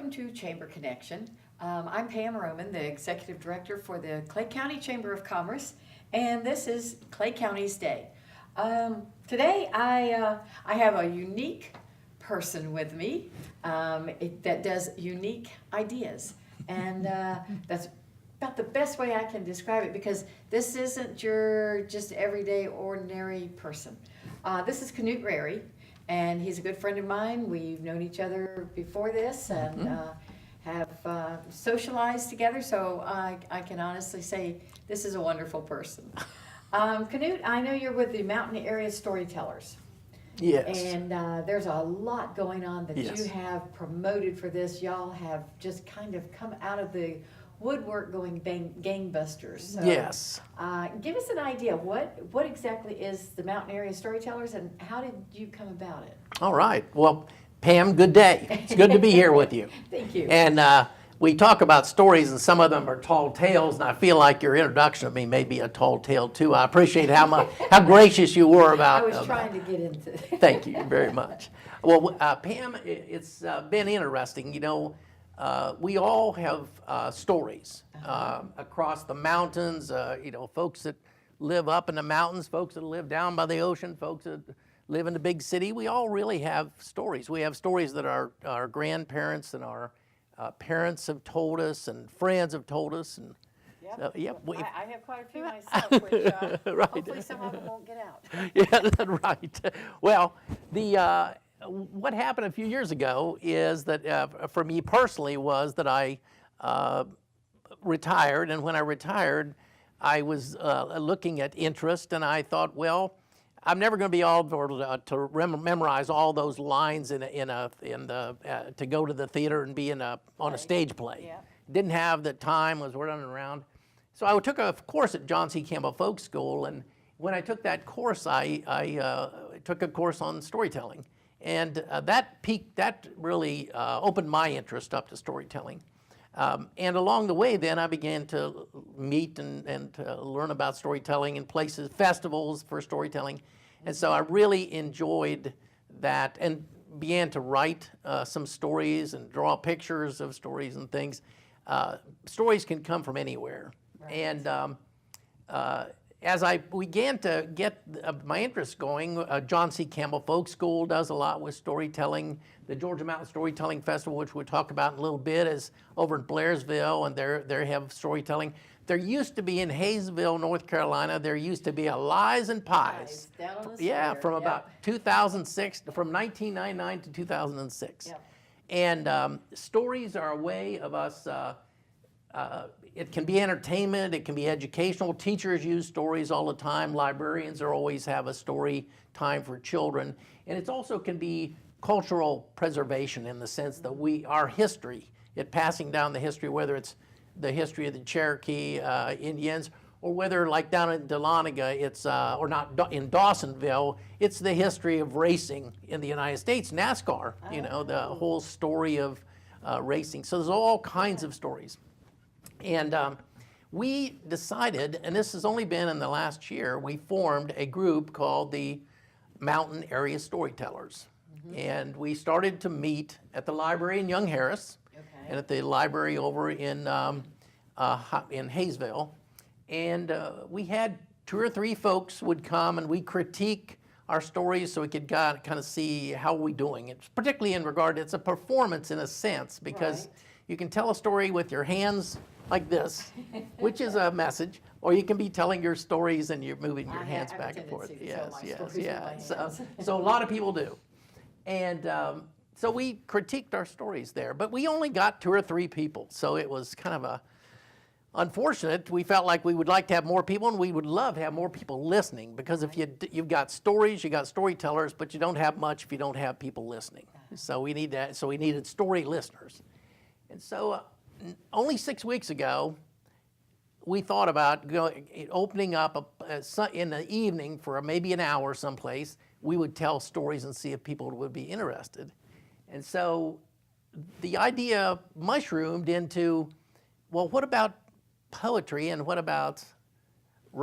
welcome to Chamber Connection. I'm Pam Roman, the Executive Director for the Clay County Chamber of Commerce, and this is Clay County's Day. Today I have a unique person with me that does unique ideas, and that's about the best way I can describe it, because this isn't your just everyday ordinary person. This is Kanute Rarey, and he's a good friend of mine. We've known each other before this and have socialized together, so I can honestly say this is a wonderful person. Kanute, I know you're with the Mountain Area Storytellers. Yes. And there's a lot going on that Yes. you have promoted for this. Y'all have just kind of come out of the woodwork going gangbusters. So, Yes. give us an idea. What exactly is the Mountain Area Storytellers, and how did you come about it? All right. Well, Pam, good day. It's good to be here with you. Thank you. And we talk about stories, and some of them are tall tales, and I feel like your introduction of me may be a tall tale too. I appreciate how gracious you were about. I was trying to get into it. Thank you very much. Well, Pam, it's been interesting. You know, we all have stories across the mountains. You know, folks that live up in the mountains, folks that live down by the ocean, folks that live in the big city. We all really have stories. We have stories that our grandparents and our parents have told us, and friends have told us. And Yep. so, yep, I have quite a few myself, which Right. hopefully some of them won't get out. Yeah, right. Well, what happened a few years ago is that for me personally was that I retired, and when I retired, I was looking at interest, and I thought, well, I'm never going to be able to memorize all those lines to go to the theater and be on a stage play. Yeah. Didn't have the time, was running around. So I took a course at John C. Campbell Folk School, and when I took that course, I took a course on storytelling, and that really opened my interest up to storytelling. And along the way, then I began to meet and to learn about storytelling in places, festivals for storytelling, and so I really enjoyed that and began to write some stories and draw pictures of stories and things. Stories can come from anywhere. Right. And as I began to get my interest going, John C. Campbell Folk School does a lot with storytelling. The Georgia Mountain Storytelling Festival, which we'll talk about in a little bit, is over in Blairsville, and they have storytelling. There used to be in Hayesville, North Carolina, there used to be a Lies and Pies. Down on the Yeah, square. from Yep. about 2006, from 1999 to 2006. Yep. And stories are a way of us, it can be entertainment, it can be educational. Teachers use stories all the time. Librarians always have a story time for children. And it also can be cultural preservation in the sense that our history, passing down the history, whether it's the history of the Cherokee Indians, or whether like down in Dahlonega, or not in Dawsonville, it's the history of racing in the United States, NASCAR, you know, the whole story of racing. So there's all kinds of stories. And we decided, and this has only been in the last year, we formed a group called the Mountain Area Storytellers. Mm-hmm. And we started to meet at the library in Young Harris, and at the library over in Hayesville. And we had 2 or 3 folks would come, and we critique our stories so we could kind of see how we're doing. It's particularly in regard, it's a performance in a sense, because you can tell a story with your hands like this, which is a message, or you can be telling your stories and you're moving your hands back and forth. Yes. So a lot of people do. And so we critiqued our stories there, but we only got 2 or 3 people. So it was kind of unfortunate. We felt like we would like to have more people, and we would love to have more people listening, because if you've got stories, you got storytellers, but you don't have much if you don't have people listening. So we need that. So we needed story listeners. And so only 6 weeks ago, we thought about opening up in the evening for maybe an hour someplace. We would tell stories and see if people would be interested. And so the idea mushroomed into, well, what about poetry, and what about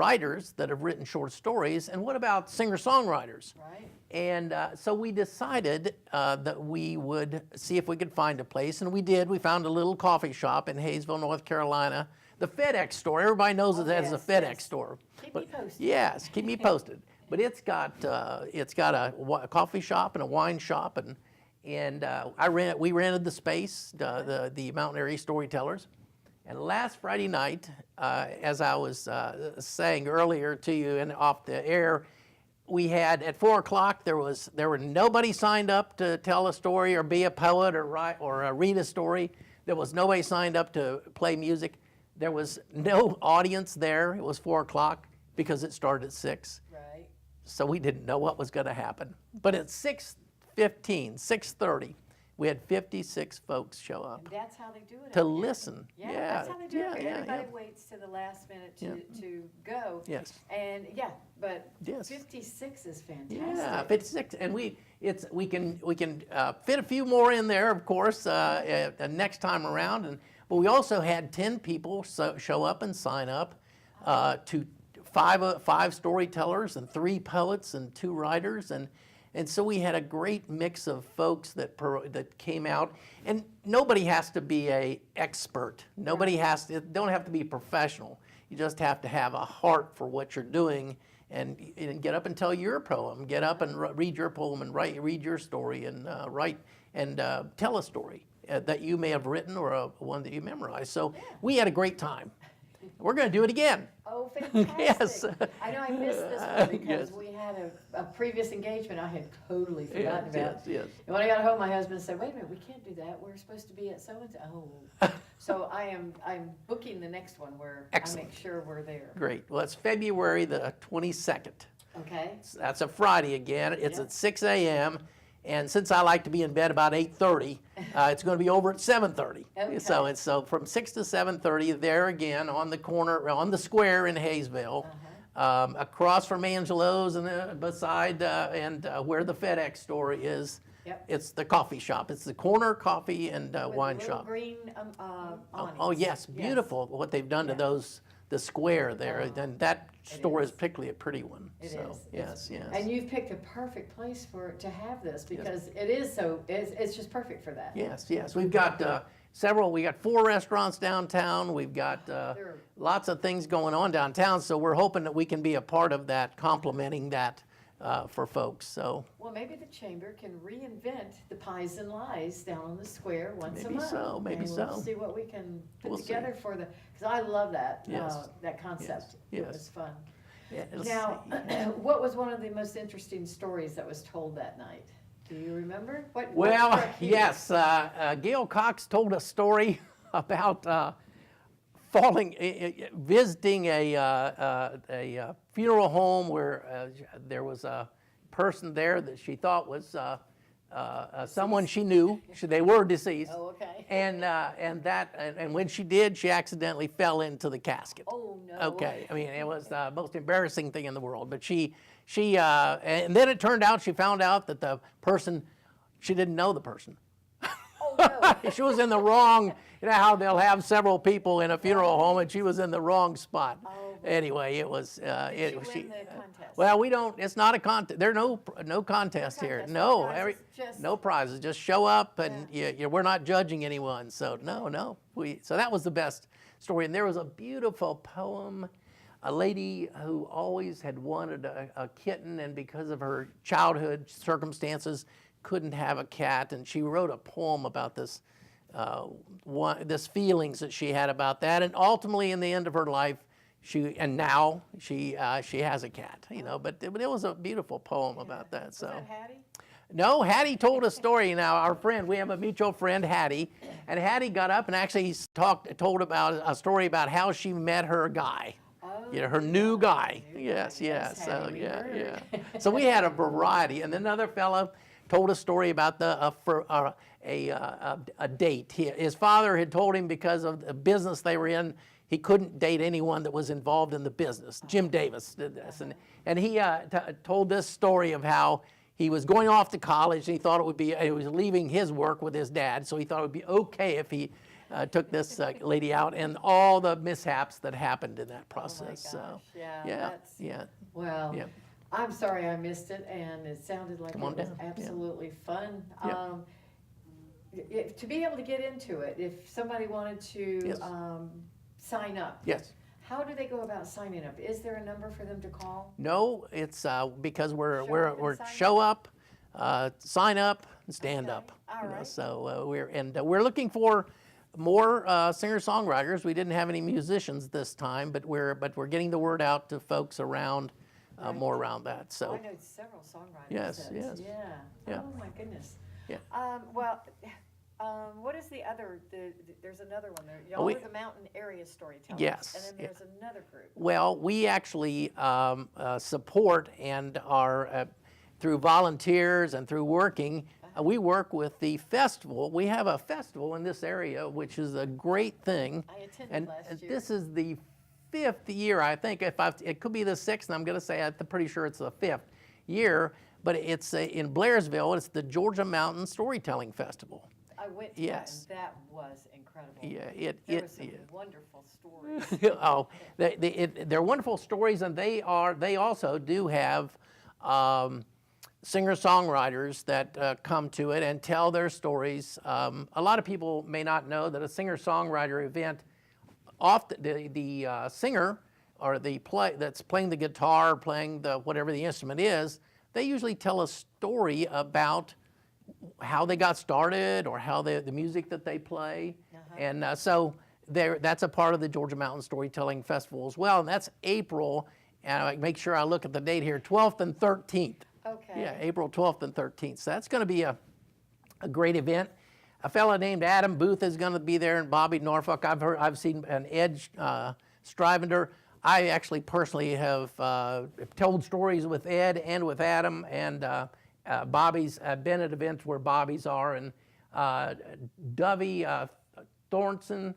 writers that have written short stories, and what about singer-songwriters? Right. And so we decided that we would see if we could find a place, and we did. We found a little coffee shop in Hayesville, North Carolina. The FedEx store, everybody knows it as yes, the FedEx yes. store. Keep me posted. Yes, keep me posted. But it's got a coffee shop and a wine shop, and we rented the space, the Mountain Area Storytellers. And last Friday night, as I was saying earlier to you and off the air, we had at 4 o'clock there were nobody signed up to tell a story or be a poet or write or read a story. There was nobody signed up to play music. There was no audience there. It was 4 o'clock because it started at 6. Right. So we didn't know what was going to happen. But at 6:15, 6:30, we had 56 folks show up And that's how they do it. to up here. listen. Yeah, that's how they do it. Everybody yeah. waits to the last minute to, Yeah. to go. Yes. And but Yes. 56 is fantastic. Yeah, 56, and we can fit a few more in there, of course, next time around. But we also had 10 people show up and sign up to five storytellers and 3 poets and 2 writers, and so we had a great mix of folks that came out. And nobody has to be an expert. Nobody don't have to be professional. You just have to have a heart for what you're doing. And get up and tell your poem. Get up and read your poem and read your story and write and tell a story that you may have written or one that you memorized. So we had a great time. We're going to do it again. Oh, fantastic. Yes. I know I missed this one because Yes. we had a previous engagement I had totally forgotten about. Yes, yes. And when I got home, my husband said, wait a minute, we can't do that. We're supposed to be at so-and-so. Oh. So I'm booking the next one where Excellent. I make sure we're there. Great. Well, it's February the 22nd. Okay. That's a Friday again. It's Yeah. at 6 a.m. And since I like to be in bed about 8:30, it's going to be over at 7:30. Okay. So from 6 to 7:30, there again on the corner, on the square in Hayesville, across from Angelo's and beside where the FedEx store is. Yep. It's the coffee shop. It's the corner coffee and With wine the little shop. green awnings. Oh yes, beautiful what they've done to the square there. And that store is particularly a pretty one. It so, is. Yes, yes. And you've picked a perfect place to have this because it is it's just perfect for that. Yes, yes. We've got several. We got 4 restaurants downtown. We've got There- lots of things going on downtown. So we're hoping that we can be a part of that, complementing that for folks. So Well, maybe the chamber can reinvent the pies and lies down on the square once a Maybe month. so, maybe and we'll so. see what we can put We'll see. together for because I love that Yes. that concept. Yes. It was fun. yeah, let's Now, see. what was one of the most interesting stories that was told that night? Do you remember? What Well, struck you? yes. Gail Cox told a story about visiting a funeral home where there was a person there that she thought was someone she knew. They were deceased. Oh, okay. And when she did, she accidentally fell into the casket. Oh no. Okay, I mean, it was the most embarrassing thing in the world. But and then it turned out, she found out that the person, she didn't know the person. Oh no. She was in the wrong, you know how they'll have several people in a funeral home, and she was in the wrong spot. Oh, Anyway, it was, Did she win the contest? well, we don't, it's not a contest, there are no contest here. contest, No, no prizes, just- no prizes, just show up and we're not judging anyone, so no. So that was the best story, and there was a beautiful poem, a lady who always had wanted a kitten, and because of her childhood circumstances, couldn't have a cat, and she wrote a poem about this feelings that she had about that, and ultimately in the end of her life, now she has a cat, you know. But it was a beautiful poem about that. So. Was that Hattie? No, Hattie told a story. Now, our friend, we have a mutual friend, Hattie, and Hattie got up and actually told about a story about how she met her guy. Her new guy. Yes. Yes, So Hattie, we yeah. heard. So we had a variety, and then another fellow told a story about a date. His father had told him because of the business they were in, he couldn't date anyone that was involved in the business. Jim Davis did this, and he told this story of how he was going off to college, and he thought he was leaving his work with his dad, so he thought it would be okay if he took this lady out, and all the mishaps that happened in that process. Oh my gosh, yeah, yeah, that's, yeah. well, Yeah. I'm sorry I missed it, and it sounded like it Come on was down, yeah. absolutely fun. Yeah. To be able to get into it, if somebody wanted to Yes. sign up, Yes. how do they go about signing up? Is there a number for them to call? No, it's because we're Show up and we're sign show up, sign up, and stand Okay, up. all right. So we're looking for more singer-songwriters. We didn't have any musicians this time, but we're getting the word out to folks around Right. more around that. Oh, I So know several songwriters. Yes, yes. Yeah. Yeah. Oh my goodness. Yeah. What is the other? There's another one there. Oh, Y'all we- are the Mountain Area Storytellers. Yes, And then yeah. there's another group. well, we actually support and are through volunteers and through working. We work with the festival. We have a festival in this area, which is a great thing. I attended And last year. this is the 5th year, I think. It could be the 6th, and I'm going to say I'm pretty sure it's the 5th year. But it's in Blairsville. It's the Georgia Mountain Storytelling Festival. I went to Yes. that, and that was incredible. Yeah, There were some yeah. wonderful stories. Oh, they're wonderful stories, and they also do have singer-songwriters that come to it and tell their stories. A lot of people may not know that a singer-songwriter event, often the singer or that's playing the guitar, playing whatever the instrument is, they usually tell a story about how they got started or how the music that they play. And so that's a part of the Georgia Mountain Storytelling Festival as well. And that's April, and I make sure I look at the date here, 12th and 13th. Okay. Yeah, April 12th and 13th. So that's going to be a great event. A fellow named Adam Booth is going to be there, and Bobby Norfolk. I've seen an Ed Strivender. I actually personally have told stories with Ed and with Adam, and Bobby's been at events where Bobby's are, and Dovey Thornton,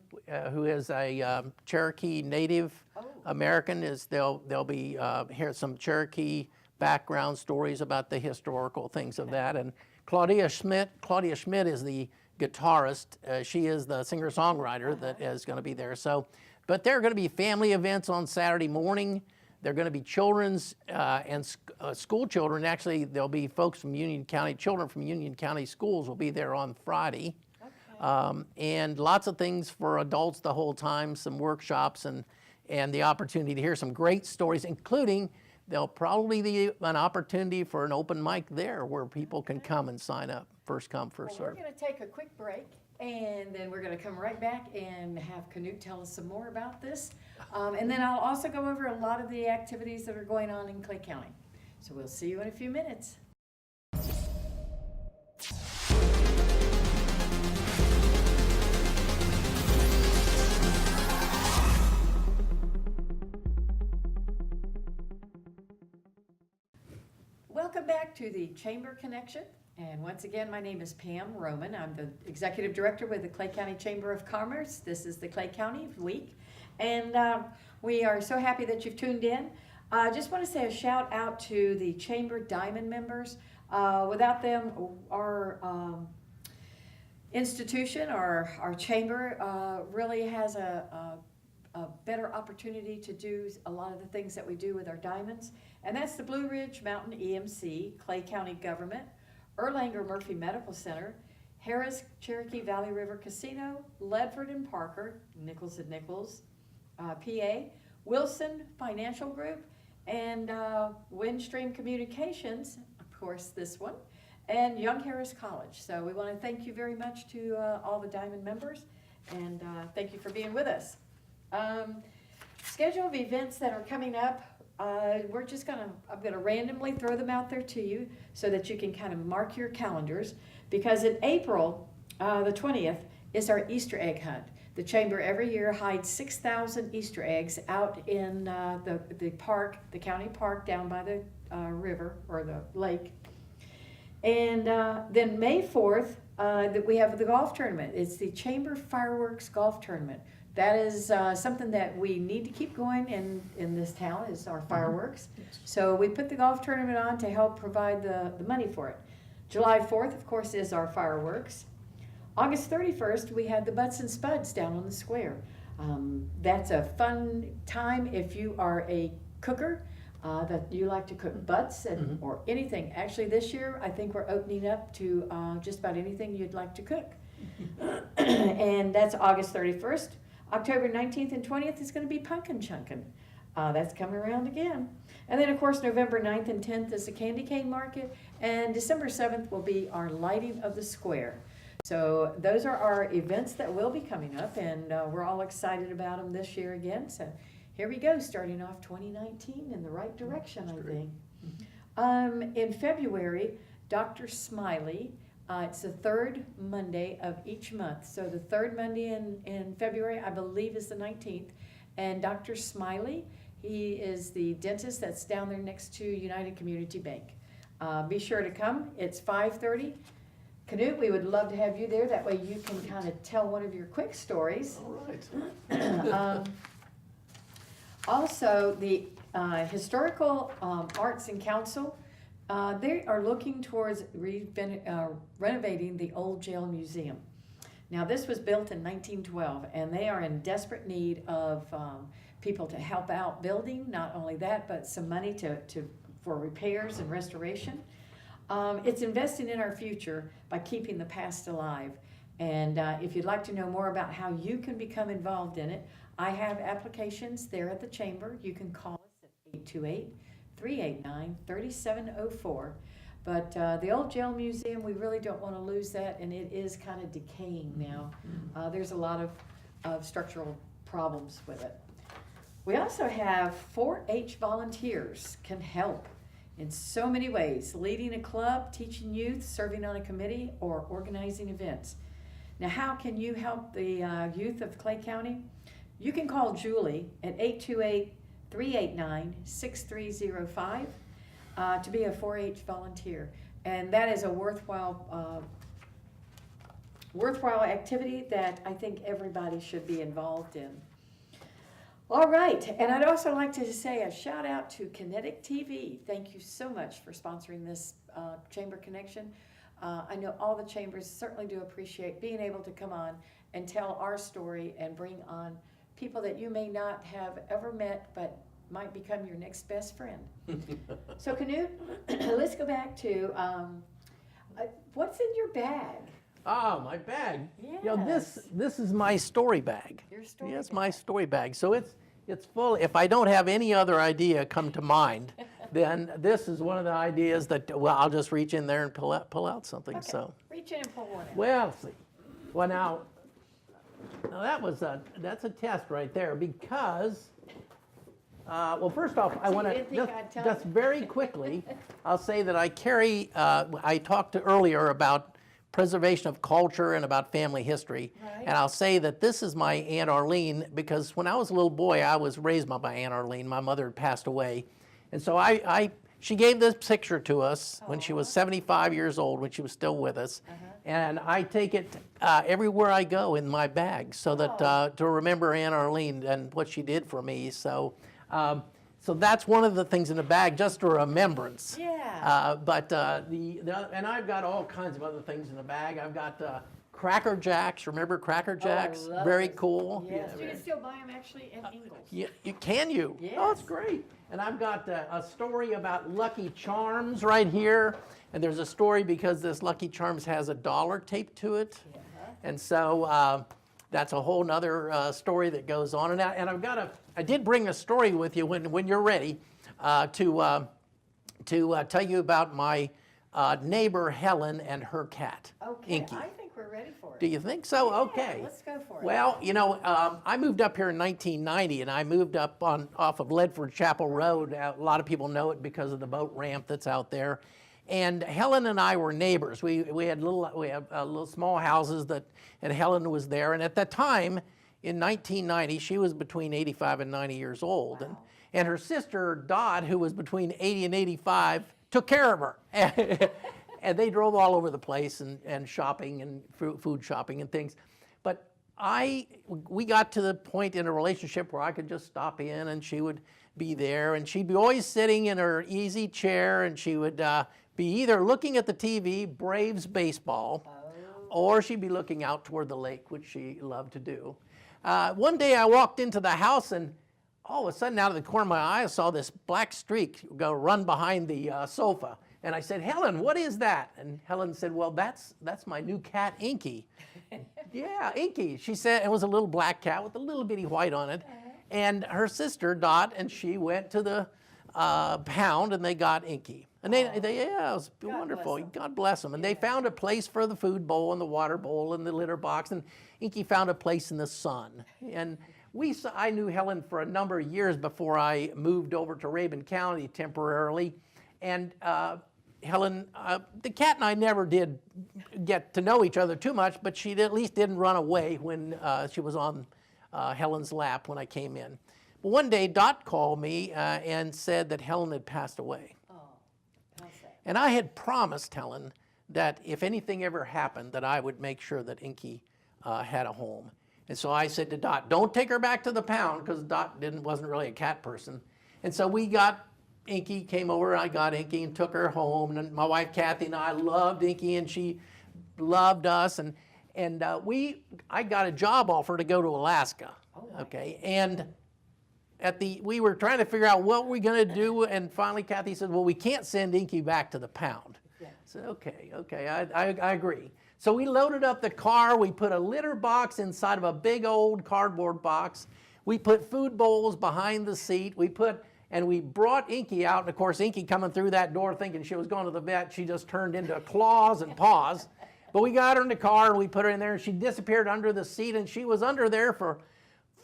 who is a Cherokee Native American, they'll be hear some Cherokee background stories about the historical things of that, and Claudia Schmidt is the guitarist. She is the singer-songwriter that is going to be there. So, but there are going to be family events on Saturday morning. There are going to be children's and school children. Actually, there'll be folks from Union County, children from Union County schools will be there on Friday. Okay. And lots of things for adults the whole time, some workshops and the opportunity to hear some great stories, including there'll probably be an opportunity for an open mic there where people can come and sign up. First come, first Well, serve. we're going to take a quick break, and then we're going to come right back and have Kanute tell us some more about this. And then I'll also go over a lot of the activities that are going on in Clay County. So we'll see you in a few minutes. Welcome back to the Chamber Connection. And once again, my name is Pam Roman. I'm the Executive Director with the Clay County Chamber of Commerce. This is the Clay County Week. And we are so happy that you've tuned in. I just want to say a shout out to the Chamber Diamond members. Without them, our institution, our chamber really has a better opportunity to do a lot of the things that we do with our diamonds. And that's the Blue Ridge Mountain EMC, Clay County Government, Erlanger Murphy Medical Center, Harris Cherokee Valley River Casino, Ledford and Parker, Nichols and Nichols, PA, Wilson Financial Group, and Windstream Communications, of course this one, and Young Harris College. So we want to thank you very much to all the Diamond members, and thank you for being with us. Schedule of events that are coming up. I'm gonna randomly throw them out there to you so that you can kind of mark your calendars, because in April, the 20th, is our Easter egg hunt. The Chamber every year hides 6,000 Easter eggs out in the park, the county park down by the river or the lake. And then May 4th, we have the golf tournament. It's the Chamber Fireworks Golf Tournament. That is something that we need to keep going in this town, is our fireworks. Yes. So we put the golf tournament on to help provide the money for it. July 4th, of course, is our fireworks. August 31st, we had the Butts and Spuds down on the square. That's a fun time if you are a cooker, that you like to cook butts and, or anything. Actually, this year, I think we're opening up to just about anything you'd like to cook. And that's August 31st. October 19th and 20th is going to be Pumpkin Chunkin'. That's coming around again. And then, of course, November 9th and 10th is the Candy Cane Market. And December 7th will be our lighting of the square. So those are our events that will be coming up, and we're all excited about them this year again. So here we go, starting off 2019 in the right direction, I think. In February, Dr. Smiley, it's the third Monday of each month. So the third Monday in February, I believe, is the 19th. And Dr. Smiley, he is the dentist that's down there next to United Community Bank. Be sure to come. It's 5:30. Canute, we would love to have you there. That way you can kind of tell one of your quick stories. All right. Also, the Historical Arts and Council, they are looking towards renovating the old jail museum. Now, this was built in 1912, and they are in desperate need of people to help out building. Not only that, but some money for repairs and restoration. It's investing in our future by keeping the past alive. And if you'd like to know more about how you can become involved in it, I have applications there at the chamber. You can call us at 828-389-3704. But the old jail museum, we really don't want to lose that, and it is kind of decaying now. There's a lot of structural problems with it. We also have 4-H volunteers can help in so many ways, leading a club, teaching youth, serving on a committee, or organizing events. Now, how can you help the youth of Clay County? You can call Julie at 828-389-6305 to be a 4-H volunteer. And that is a worthwhile activity that I think everybody should be involved in. All right, and I'd also like to say a shout out to Kinetic TV. Thank you so much for sponsoring this Chamber Connection. I know all the chambers certainly do appreciate being able to come on and tell our story and bring on people that you may not have ever met but might become your next best friend. So Canute, let's go back to what's in your bag? Ah, my bag. Yes. You know, this is my story bag. Your story Yes, bag. my story bag. So it's full. If I don't have any other idea come to mind, then this is one of the ideas that, well, I'll just reach in there and pull out something. Okay. So, Reach in and pull one out. well, let's see. Well, now that's a test right there because. Well, first off, I So want you to didn't think I'd tell just you? very quickly, I'll say that I carry. I talked earlier about preservation of culture and about family history, Right. and I'll say that this is my Aunt Arlene because when I was a little boy, I was raised by my Aunt Arlene. My mother had passed away, and so she gave this picture to us when she was 75 years old, when she was still with us, and I take it everywhere I go in my bag so that to remember Aunt Arlene and what she did for me. So that's one of the things in the bag, just a remembrance. Yeah. And I've got all kinds of other things in the bag. I've got Cracker Jacks. Remember Cracker Jacks? love Very those. cool. Yes, Yeah, you can still buy them actually in Ingles. can you? Oh, it's Yes. great. And I've got a story about Lucky Charms right here. And there's a story because this Lucky Charms has a dollar taped to it. And so that's a whole nother story that goes on. And I did bring a story with you when you're ready to tell you about my neighbor Helen and her cat, Okay, Inky. I think we're ready for it. Do you think so? Yeah, Okay. let's go for it. Well, you know, I moved up here in 1990, and I moved up off of Ledford Chapel Road. A lot of people know it because of the boat ramp that's out there. And Helen and I were neighbors. We had little small houses and Helen was there. And at that time, in 1990, she was between 85 and 90 years old. Wow. And her sister, Dot, who was between 80 and 85, took care of her. And they drove all over the place and shopping and food shopping and things. But we got to the point in a relationship where I could just stop in and she would be there. And she'd be always sitting in her easy chair and she would be either looking at the TV, Braves baseball, or she'd be looking out toward the lake, which she loved to do. One day I walked into the house, and all of a sudden, out of the corner of my eye, I saw this black streak run behind the sofa. And I said, Helen, what is that? And Helen said, well, that's my new cat, Inky. Yeah, Inky. She said it was a little black cat with a little bitty white on it. And her sister, Dot, and she went to the pound, and they got Inky. And yeah, it was wonderful. God bless them. And they found a place for the food bowl and the water bowl and the litter box. And Inky found a place in the sun. And I knew Helen for a number of years before I moved over to Rabun County temporarily. And Helen, the cat and I never did get to know each other too much, but she at least didn't run away when she was on Helen's lap when I came in. But one day, Dot called me and said that Helen had passed away. Oh, how sad. And I had promised Helen that if anything ever happened, that I would make sure that Inky had a home. And so I said to Dot, don't take her back to the pound, because Dot wasn't really a cat person. And so we got Inky, came over, I got Inky and took her home. And my wife Kathy and I loved Inky, and she loved us. And I got a job offer to go to Alaska. Oh, okay, and we were trying to figure out what we're going to do, and finally Kathy said, well, we can't send Inky back to the pound. Yeah. So okay, I agree. So we loaded up the car, we put a litter box inside of a big old cardboard box, we put food bowls behind the seat, and we brought Inky out, and of course Inky coming through that door thinking she was going to the vet, she just turned into claws and paws. But we got her in the car and we put her in there, and she disappeared under the seat, and she was under there for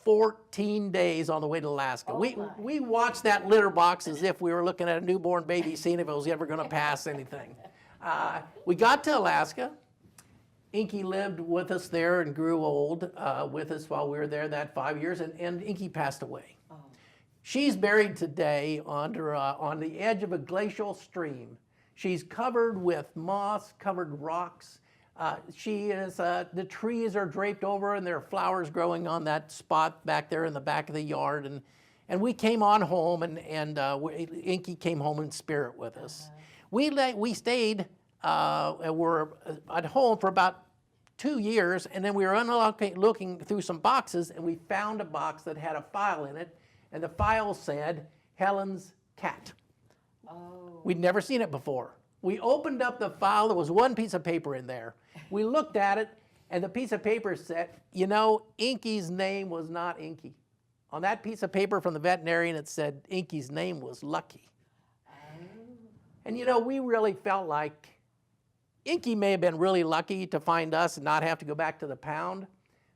14 days on the way to Alaska. Oh, we watched that litter box as if we were looking at a newborn baby, seeing if it was ever going to pass anything. We got to Alaska. Inky lived with us there and grew old with us while we were there that 5 years, and Inky passed away. Oh. She's buried today on the edge of a glacial stream. She's covered with moss, covered rocks. The trees are draped over, and there are flowers growing on that spot back there in the back of the yard. And we came on home, and Inky came home in spirit with us. We stayed were at home for about 2 years, and then we were looking through some boxes, and we found a box that had a file in it, and the file said, Helen's cat. Oh. We'd never seen it before. We opened up the file, there was one piece of paper in there. We looked at it, and the piece of paper said, Inky's name was not Inky. On that piece of paper from the veterinarian, it said Inky's name was Lucky. Oh. And we really felt like Inky may have been really lucky to find us and not have to go back to the pound,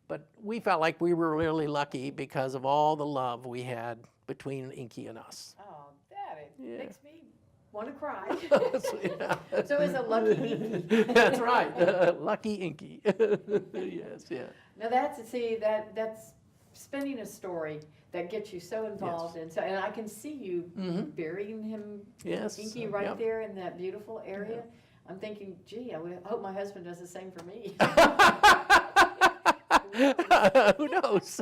but we felt like we were really lucky because of all the love we had between Inky and us. Oh, that Yeah. makes me want to cry. Yeah. So it's a lucky Inky. That's right, Lucky Inky. Yes, yeah. Now that's spinning a story that gets you so involved, and I can see you burying him, Yes. Inky, right Yep. there in that beautiful area. I'm thinking, gee, I hope my husband does the same for me. Who knows?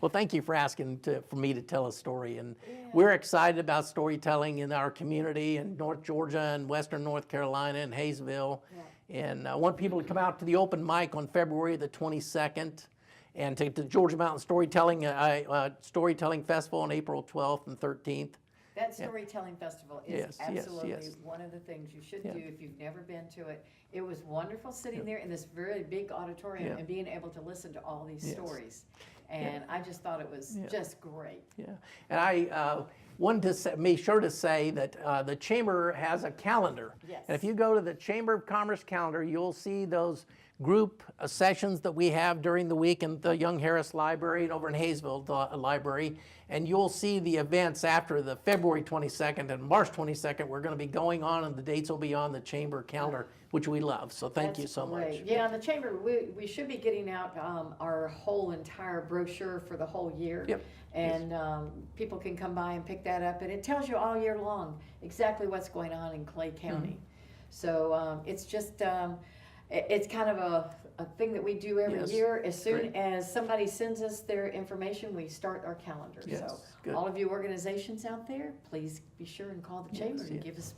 Well, thank you for asking for me to tell a story. And Yeah. we're excited about storytelling in our community in North Georgia and Western North Carolina and Hayesville. Yeah. And I want people to come out to the open mic on February the 22nd, and to the Georgia Mountain Storytelling Festival on April 12th and 13th. That storytelling festival is Yes, yes, absolutely yes. one of the things you should Yeah. do if you've never been to it. It was wonderful sitting there in this very big auditorium Yeah. and being able to listen to all these Yes. stories. And I just thought it was just great. Yeah, and I wanted to make sure to say that the Chamber has a calendar. Yes. And if you go to the Chamber of Commerce calendar, you'll see those group sessions that we have during the week in the Young Harris Library and over in Hayesville the library. And you'll see the events after the February 22nd and March 22nd. We're going to be going on, and the dates will be on the Chamber calendar, which we love. So thank you so much. Yeah, and the Chamber, we should be getting out our whole entire brochure for the whole year. Yep. And people can come by and pick that up, and it tells you all year long exactly what's going on in Clay County. So it's just, it's kind of a thing that we do every Yes. year. As soon Great. as somebody sends us their information, we start our calendar. Yes, So good. all of you organizations out there, please be sure and call the Chamber and yes. give us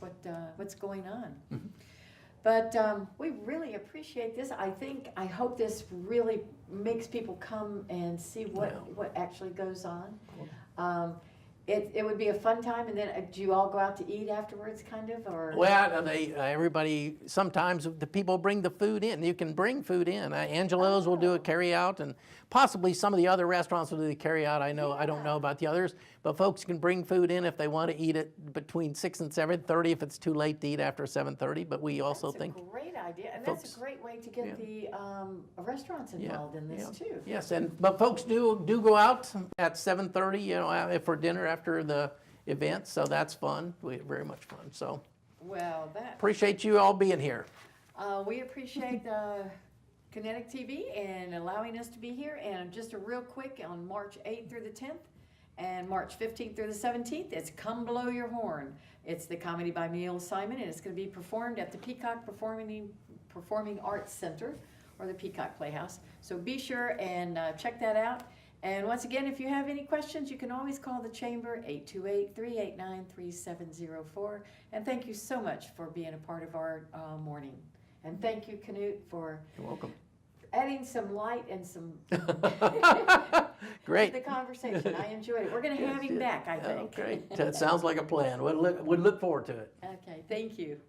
what's going on. But we really appreciate this. I hope this really makes people come and see what actually goes on. It would be a fun time, and then do you all go out to eat afterwards, kind of, or? Well, everybody, sometimes the people bring the food in. You can bring food in. Angelo's will do a carry out, and possibly some of the other restaurants will do the carry out. I don't know about the others, but folks can bring food in if they want to eat it between 6 and 7:30 if it's too late to eat after 7:30. But we also think that's a great idea, and folks, that's a great way to get the restaurants involved in this too. Yes, but folks do go out at 7:30, for dinner after the event, so that's fun. Very much fun. So, well, appreciate you all being here. We appreciate Kinetic TV and allowing us to be here. And just a real quick, on March 8th through the 10th and March 15th through the 17th, it's Come Blow Your Horn. It's the comedy by Neil Simon, and it's going to be performed at the Peacock Performing Arts Center, or the Peacock Playhouse. So be sure and check that out. And once again, if you have any questions, you can always call the Chamber, 828-389-3704. And thank you so much for being a part of our morning. And thank you, Kanute, for You're welcome. adding some light and some Great. to the conversation. I enjoyed it. We're going to have him back, I think. Okay, that sounds like a plan. We'll look forward to it. Okay, thank you.